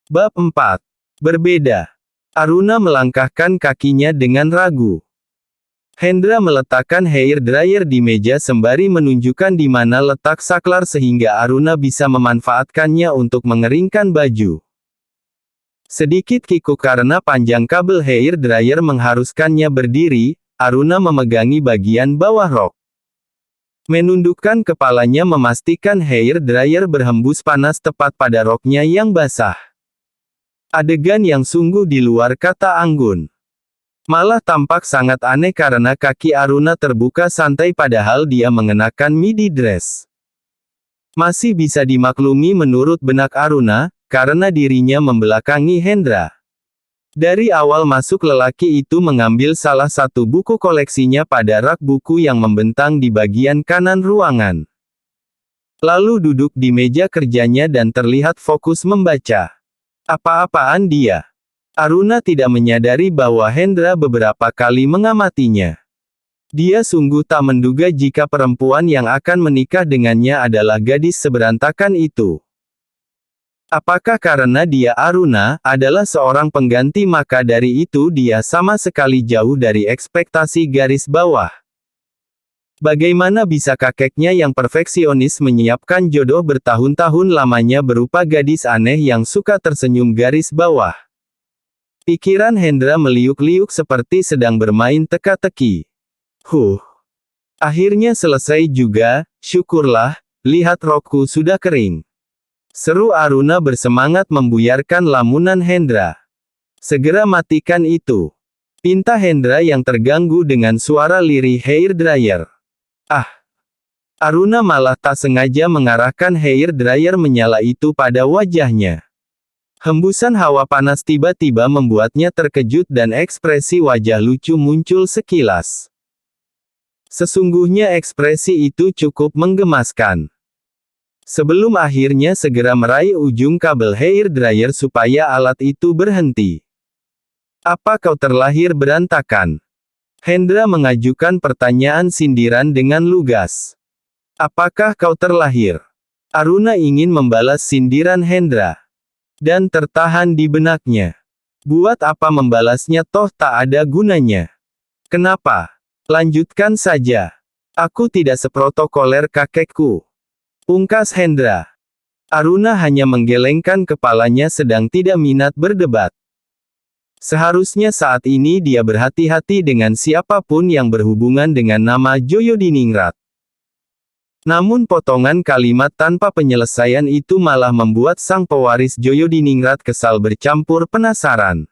Bab 4. Berbeda. Aruna melangkahkan kakinya dengan ragu. Hendra meletakkan hair dryer di meja sembari menunjukkan di mana letak saklar sehingga Aruna bisa memanfaatkannya untuk mengeringkan baju. Sedikit kikuk karena panjang kabel hair dryer mengharuskannya berdiri, Aruna memegangi bagian bawah rok. Menundukkan kepalanya memastikan hair dryer berhembus panas tepat pada roknya yang basah. Adegan yang sungguh di luar kata anggun. Malah tampak sangat aneh karena kaki Aruna terbuka santai padahal dia mengenakan midi dress. Masih bisa dimaklumi menurut benak Aruna, karena dirinya membelakangi Hendra. Dari awal masuk lelaki itu mengambil salah satu buku koleksinya pada rak buku yang membentang di bagian kanan ruangan. Lalu duduk di meja kerjanya dan terlihat fokus membaca. Apa-apaan dia? Aruna tidak menyadari bahwa Hendra beberapa kali mengamatinya. Dia sungguh tak menduga jika perempuan yang akan menikah dengannya adalah gadis seberantakan itu. Apakah karena dia Aruna adalah seorang pengganti maka dari itu dia sama sekali jauh dari ekspektasi garis bawah? Bagaimana bisa kakeknya yang perfeksionis menyiapkan jodoh bertahun-tahun lamanya berupa gadis aneh yang suka tersenyum garis bawah? Pikiran Hendra meliuk-liuk seperti sedang bermain teka-teki. Akhirnya selesai juga, syukurlah, lihat rokku sudah kering. Seru Aruna bersemangat membuyarkan lamunan Hendra. Segera matikan itu. Pinta Hendra yang terganggu dengan suara lirih hair dryer. Aruna malah tak sengaja mengarahkan hair dryer menyala itu pada wajahnya. Hembusan hawa panas tiba-tiba membuatnya terkejut dan ekspresi wajah lucu muncul sekilas. Sesungguhnya ekspresi itu cukup menggemaskan. Sebelum akhirnya segera meraih ujung kabel hair dryer supaya alat itu berhenti. Apa kau terlahir berantakan? Hendra mengajukan pertanyaan sindiran dengan lugas. Apakah kau terlahir? Aruna ingin membalas sindiran Hendra. Dan tertahan di benaknya. Buat apa membalasnya toh tak ada gunanya. Kenapa? Lanjutkan saja. Aku tidak seprotokoler kakekku. Pungkas Hendra. Aruna hanya menggelengkan kepalanya sedang tidak minat berdebat. Seharusnya saat ini dia berhati-hati dengan siapapun yang berhubungan dengan nama Joyodiningrat. Namun potongan kalimat tanpa penyelesaian itu malah membuat sang pewaris Joyodiningrat kesal bercampur penasaran.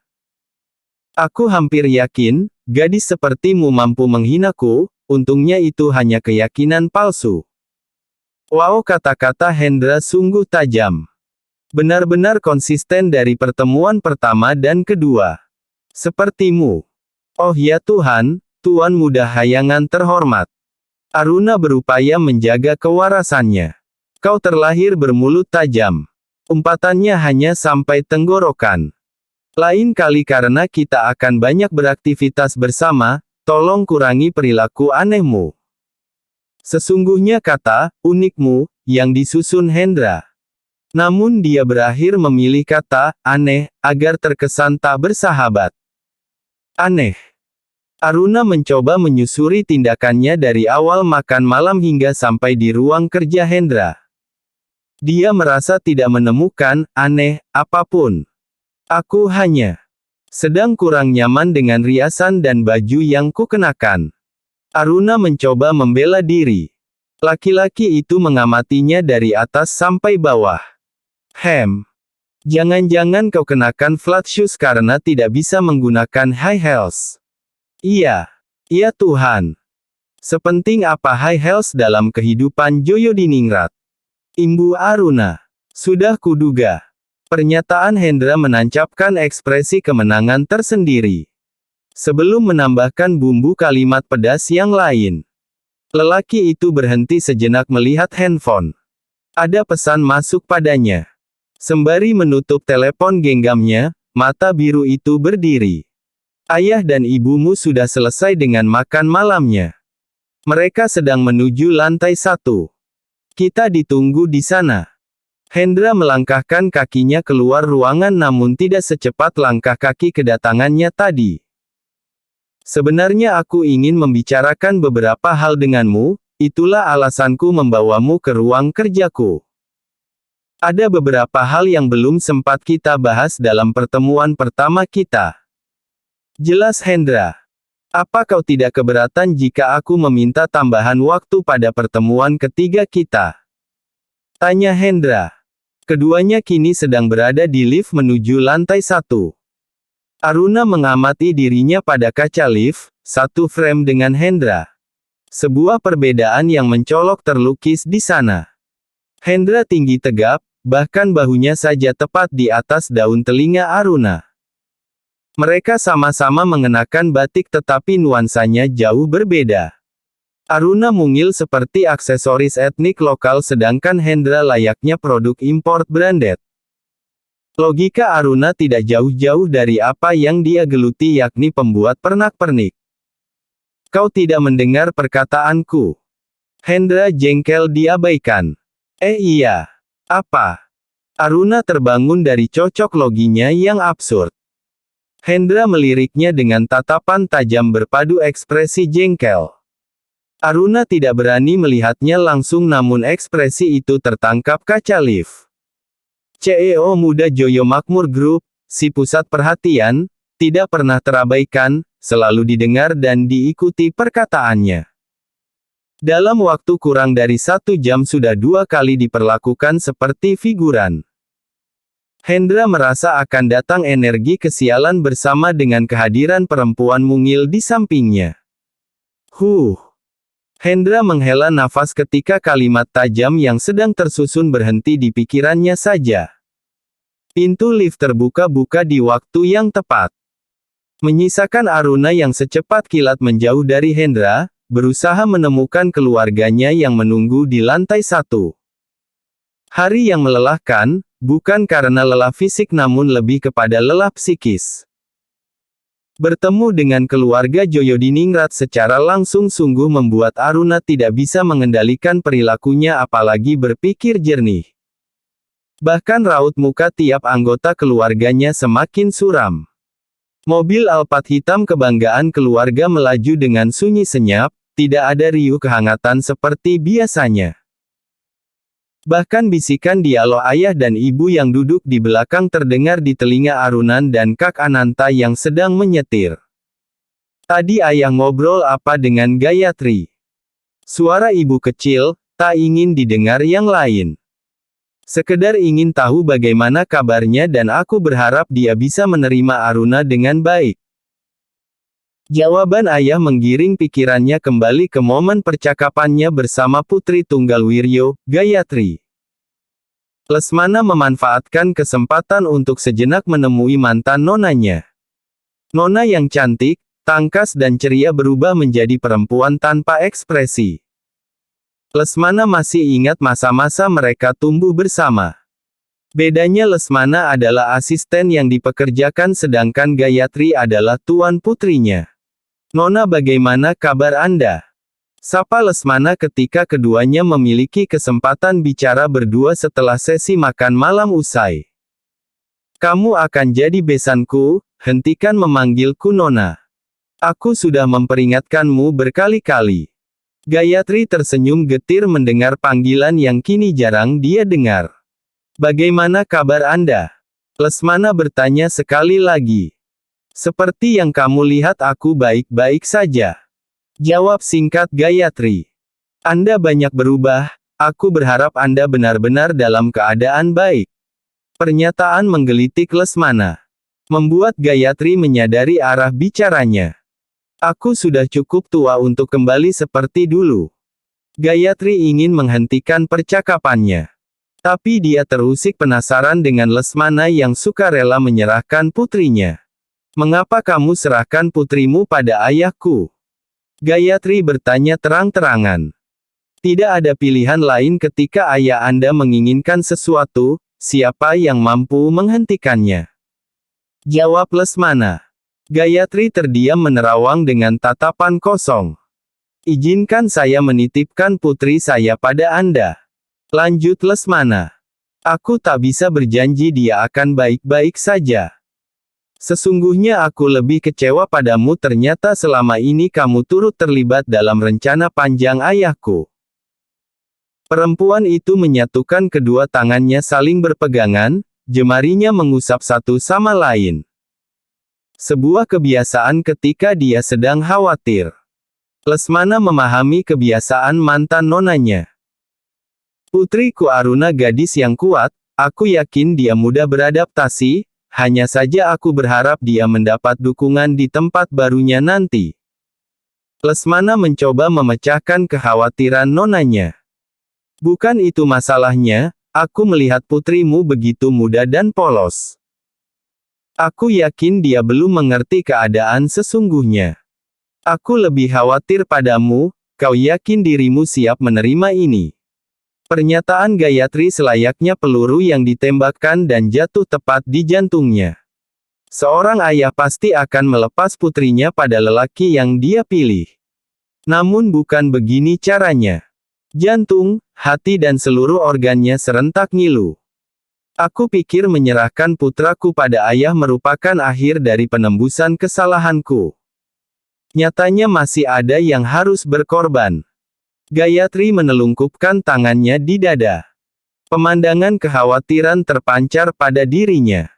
Aku hampir yakin, gadis sepertimu mampu menghinaku, untungnya itu hanya keyakinan palsu. Wow, kata-kata Hendra sungguh tajam. Benar-benar konsisten dari pertemuan pertama dan kedua. Sepertimu. Oh ya Tuhan, Tuan Muda Hayangan terhormat. Aruna berupaya menjaga kewarasannya. Kau terlahir bermulut tajam. Umpatannya hanya sampai tenggorokan. Lain kali karena kita akan banyak beraktivitas bersama, tolong kurangi perilaku anehmu. Sesungguhnya kata, unikmu, yang disusun Hendra. Namun dia berakhir memilih kata, aneh, agar terkesan tak bersahabat. Aneh. Aruna mencoba menyusuri tindakannya dari awal makan malam hingga sampai di ruang kerja Hendra. Dia merasa tidak menemukan, aneh, apapun. Aku hanya sedang kurang nyaman dengan riasan dan baju yang kukenakan. Aruna mencoba membela diri. Laki-laki itu mengamatinya dari atas sampai bawah. Jangan-jangan kau kenakan flat shoes karena tidak bisa menggunakan high heels. Iya. Iya Tuhan. Sepenting apa high heels dalam kehidupan Joyodiningrat? Imbu Aruna. Sudah kuduga. Pernyataan Hendra menancapkan ekspresi kemenangan tersendiri. Sebelum menambahkan bumbu kalimat pedas yang lain. Lelaki itu berhenti sejenak melihat handphone. Ada pesan masuk padanya. Sembari menutup telepon genggamnya, mata biru itu berdiri. Ayah dan ibumu sudah selesai dengan makan malamnya. Mereka sedang menuju lantai 1. Kita ditunggu di sana. Hendra melangkahkan kakinya keluar ruangan namun tidak secepat langkah kaki kedatangannya tadi. Sebenarnya aku ingin membicarakan beberapa hal denganmu, itulah alasanku membawamu ke ruang kerjaku. Ada beberapa hal yang belum sempat kita bahas dalam pertemuan pertama kita. Jelas Hendra. Apa kau tidak keberatan jika aku meminta tambahan waktu pada pertemuan ketiga kita? Tanya Hendra. Keduanya kini sedang berada di lift menuju lantai 1. Aruna mengamati dirinya pada kaca lift, satu frame dengan Hendra. Sebuah perbedaan yang mencolok terlukis di sana. Hendra tinggi tegap, bahkan bahunya saja tepat di atas daun telinga Aruna. Mereka sama-sama mengenakan batik tetapi nuansanya jauh berbeda. Aruna mungil seperti aksesoris etnik lokal sedangkan Hendra layaknya produk import branded. Logika Aruna tidak jauh-jauh dari apa yang dia geluti yakni pembuat pernak-pernik. Kau tidak mendengar perkataanku. Hendra jengkel diabaikan. Iya. Apa? Aruna terbangun dari cocok loginya yang absurd. Hendra meliriknya dengan tatapan tajam berpadu ekspresi jengkel. Aruna tidak berani melihatnya langsung namun ekspresi itu tertangkap kaca lift. CEO muda Joyo Makmur Group, si pusat perhatian, tidak pernah terabaikan, selalu didengar dan diikuti perkataannya. Dalam waktu kurang dari 1 jam sudah 2 kali diperlakukan seperti figuran. Hendra merasa akan datang energi kesialan bersama dengan kehadiran perempuan mungil di sampingnya. Hendra menghela nafas ketika kalimat tajam yang sedang tersusun berhenti di pikirannya saja. Pintu lift terbuka-buka di waktu yang tepat. Menyisakan Aruna yang secepat kilat menjauh dari Hendra, berusaha menemukan keluarganya yang menunggu di lantai 1. Hari yang melelahkan, bukan karena lelah fisik namun lebih kepada lelah psikis. Bertemu dengan keluarga Joyodiningrat secara langsung sungguh membuat Aruna tidak bisa mengendalikan perilakunya apalagi berpikir jernih. Bahkan raut muka tiap anggota keluarganya semakin suram. Mobil Alphard hitam kebanggaan keluarga melaju dengan sunyi senyap, tidak ada riuh kehangatan seperti biasanya. Bahkan bisikan dialog ayah dan ibu yang duduk di belakang terdengar di telinga Arunan dan Kak Ananta yang sedang menyetir. Tadi ayah ngobrol apa dengan Gayatri? Suara ibu kecil, tak ingin didengar yang lain. Sekedar ingin tahu bagaimana kabarnya dan aku berharap dia bisa menerima Aruna dengan baik. Jawaban ayah menggiring pikirannya kembali ke momen percakapannya bersama Putri Tunggal Wiryo, Gayatri. Lesmana memanfaatkan kesempatan untuk sejenak menemui mantan nonanya. Nona yang cantik, tangkas dan ceria berubah menjadi perempuan tanpa ekspresi. Lesmana masih ingat masa-masa mereka tumbuh bersama. Bedanya Lesmana adalah asisten yang dipekerjakan sedangkan Gayatri adalah tuan putrinya. Nona, bagaimana kabar Anda? Sapa Lesmana ketika keduanya memiliki kesempatan bicara berdua setelah sesi makan malam usai. Kamu akan jadi besanku, hentikan memanggilku Nona. Aku sudah memperingatkanmu berkali-kali. Gayatri tersenyum getir mendengar panggilan yang kini jarang dia dengar. Bagaimana kabar Anda? Lesmana bertanya sekali lagi. Seperti yang kamu lihat aku baik-baik saja. Jawab singkat Gayatri. Anda banyak berubah, aku berharap Anda benar-benar dalam keadaan baik. Pernyataan menggelitik Lesmana. Membuat Gayatri menyadari arah bicaranya. Aku sudah cukup tua untuk kembali seperti dulu. Gayatri ingin menghentikan percakapannya. Tapi dia terusik penasaran dengan Lesmana yang sukarela menyerahkan putrinya. Mengapa kamu serahkan putrimu pada ayahku? Gayatri bertanya terang-terangan. Tidak ada pilihan lain ketika ayah Anda menginginkan sesuatu, siapa yang mampu menghentikannya? Jawab Lesmana. Gayatri terdiam menerawang dengan tatapan kosong. Izinkan saya menitipkan putri saya pada Anda. Lanjut Lesmana. Aku tak bisa berjanji dia akan baik-baik saja. Sesungguhnya aku lebih kecewa padamu, ternyata selama ini kamu turut terlibat dalam rencana panjang ayahku. Perempuan itu menyatukan kedua tangannya saling berpegangan, jemarinya mengusap satu sama lain. Sebuah kebiasaan ketika dia sedang khawatir. Lesmana memahami kebiasaan mantan nonanya. Putriku Aruna gadis yang kuat, aku yakin dia mudah beradaptasi, hanya saja aku berharap dia mendapat dukungan di tempat barunya nanti. Lesmana mencoba memecahkan kekhawatiran nonanya. Bukan itu masalahnya, aku melihat putrimu begitu muda dan polos. Aku yakin dia belum mengerti keadaan sesungguhnya. Aku lebih khawatir padamu, kau yakin dirimu siap menerima ini? Pernyataan Gayatri selayaknya peluru yang ditembakkan dan jatuh tepat di jantungnya. Seorang ayah pasti akan melepas putrinya pada lelaki yang dia pilih. Namun bukan begini caranya. Jantung, hati dan seluruh organnya serentak ngilu. Aku pikir menyerahkan putraku pada ayah merupakan akhir dari penembusan kesalahanku. Nyatanya masih ada yang harus berkorban. Gayatri menelungkupkan tangannya di dada. Pemandangan kekhawatiran terpancar pada dirinya.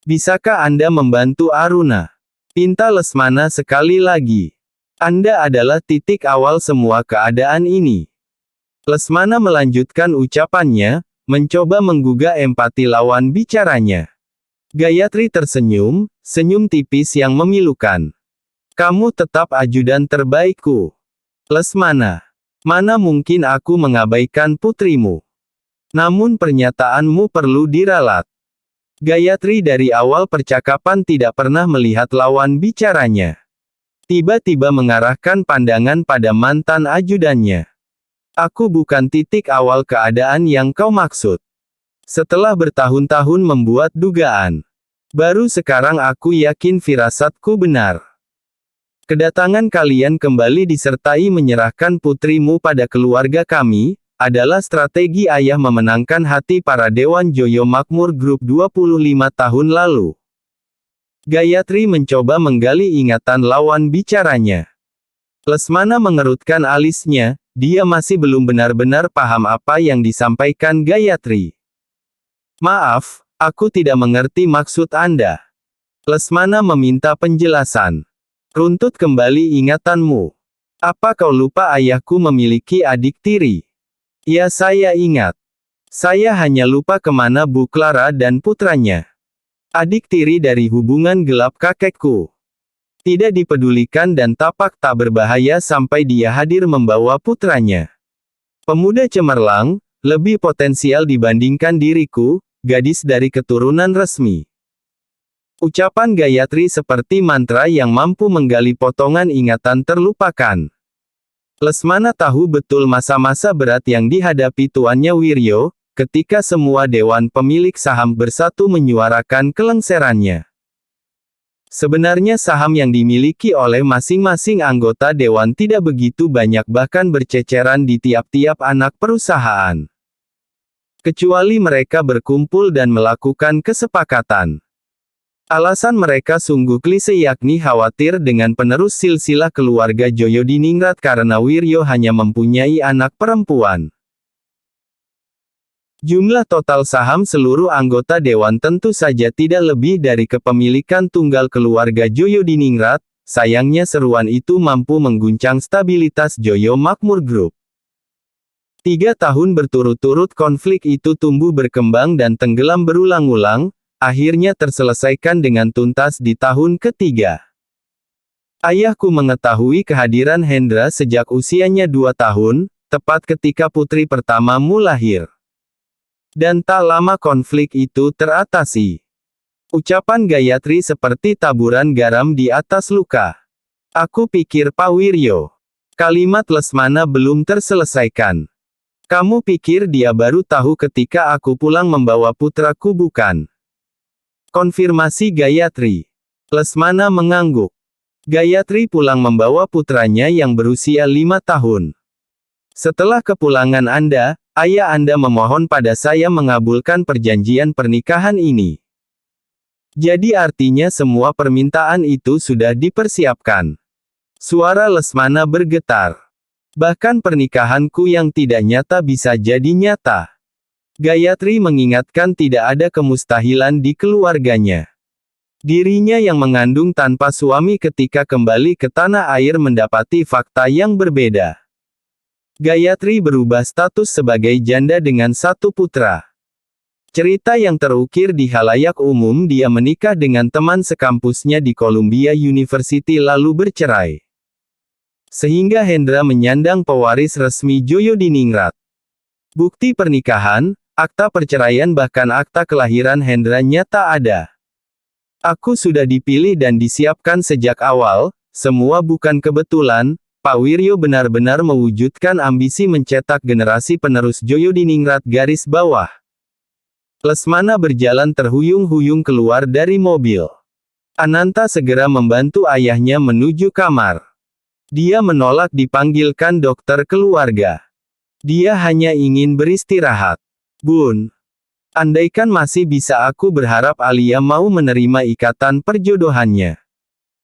Bisakah Anda membantu Aruna? Pinta Lesmana sekali lagi. Anda adalah titik awal semua keadaan ini. Lesmana melanjutkan ucapannya, mencoba menggugah empati lawan bicaranya. Gayatri tersenyum, senyum tipis yang memilukan. Kamu tetap ajudan terbaikku. Lesmana. Mana mungkin aku mengabaikan putrimu? Namun pernyataanmu perlu diralat. Gayatri dari awal percakapan tidak pernah melihat lawan bicaranya. Tiba-tiba mengarahkan pandangan pada mantan ajudannya. Aku bukan titik awal keadaan yang kau maksud. Setelah bertahun-tahun membuat dugaan, baru sekarang aku yakin firasatku benar. Kedatangan kalian kembali disertai menyerahkan putrimu pada keluarga kami, adalah strategi ayah memenangkan hati para Dewan Joyo Makmur Group 25 tahun lalu. Gayatri mencoba menggali ingatan lawan bicaranya. Lesmana mengerutkan alisnya, dia masih belum benar-benar paham apa yang disampaikan Gayatri. Maaf, aku tidak mengerti maksud Anda. Lesmana meminta penjelasan. Runtut kembali ingatanmu. Apa kau lupa ayahku memiliki adik tiri? Ya, saya ingat. Saya hanya lupa kemana Bu Clara dan putranya. Adik tiri dari hubungan gelap kakekku. Tidak dipedulikan dan tapak tak berbahaya sampai dia hadir membawa putranya. Pemuda cemerlang, lebih potensial dibandingkan diriku, gadis dari keturunan resmi. Ucapan Gayatri seperti mantra yang mampu menggali potongan ingatan terlupakan. Lesmana tahu betul masa-masa berat yang dihadapi tuannya Wiryo, ketika semua dewan pemilik saham bersatu menyuarakan kelengserannya. Sebenarnya saham yang dimiliki oleh masing-masing anggota dewan tidak begitu banyak, bahkan berceceran di tiap-tiap anak perusahaan. Kecuali mereka berkumpul dan melakukan kesepakatan. Alasan mereka sungguh klise, yakni khawatir dengan penerus silsilah keluarga Joyodiningrat karena Wiryo hanya mempunyai anak perempuan. Jumlah total saham seluruh anggota dewan tentu saja tidak lebih dari kepemilikan tunggal keluarga Joyodiningrat, sayangnya seruan itu mampu mengguncang stabilitas Joyo Makmur Group. 3 tahun berturut-turut konflik itu tumbuh berkembang dan tenggelam berulang-ulang, akhirnya terselesaikan dengan tuntas di tahun ketiga. Ayahku mengetahui kehadiran Hendra sejak usianya 2 tahun, tepat ketika putri pertamamu lahir. Dan tak lama konflik itu teratasi. Ucapan Gayatri seperti taburan garam di atas luka. Aku pikir Pak Wiryo. Kalimat Lesmana belum terselesaikan. Kamu pikir dia baru tahu ketika aku pulang membawa putraku, bukan? Konfirmasi Gayatri. Lesmana mengangguk. Gayatri pulang membawa putranya yang berusia 5 tahun. Setelah kepulangan Anda, Ayah Anda memohon pada saya mengabulkan perjanjian pernikahan ini. Jadi artinya semua permintaan itu sudah dipersiapkan. Suara Lesmana bergetar. Bahkan pernikahanku yang tidak nyata bisa jadi nyata. Gayatri mengingatkan tidak ada kemustahilan di keluarganya. Dirinya yang mengandung tanpa suami ketika kembali ke tanah air mendapati fakta yang berbeda. Gayatri berubah status sebagai janda dengan 1 putra. Cerita yang terukir di halayak umum, dia menikah dengan teman sekampusnya di Columbia University lalu bercerai. Sehingga Hendra menyandang pewaris resmi Joyodiningrat. Bukti pernikahan, akta perceraian bahkan akta kelahiran Hendra nyata ada. Aku sudah dipilih dan disiapkan sejak awal, semua bukan kebetulan. Pak Wiryo benar-benar mewujudkan ambisi mencetak generasi penerus Joyodiningrat garis bawah. Lesmana berjalan terhuyung-huyung keluar dari mobil. Ananta segera membantu ayahnya menuju kamar. Dia menolak dipanggilkan dokter keluarga. Dia hanya ingin beristirahat. Bun, andaikan masih bisa aku berharap Alia mau menerima ikatan perjodohannya.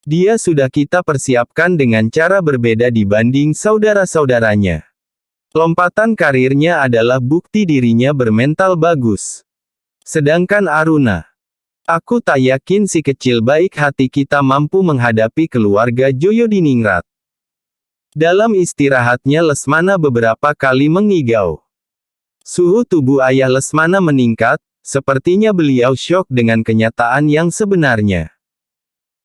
Dia sudah kita persiapkan dengan cara berbeda dibanding saudara-saudaranya. Lompatan karirnya adalah bukti dirinya bermental bagus. Sedangkan Aruna, aku tak yakin si kecil baik hati kita mampu menghadapi keluarga Joyodiningrat. Dalam istirahatnya Lesmana beberapa kali mengigau. Suhu tubuh ayah Lesmana meningkat, sepertinya beliau syok dengan kenyataan yang sebenarnya.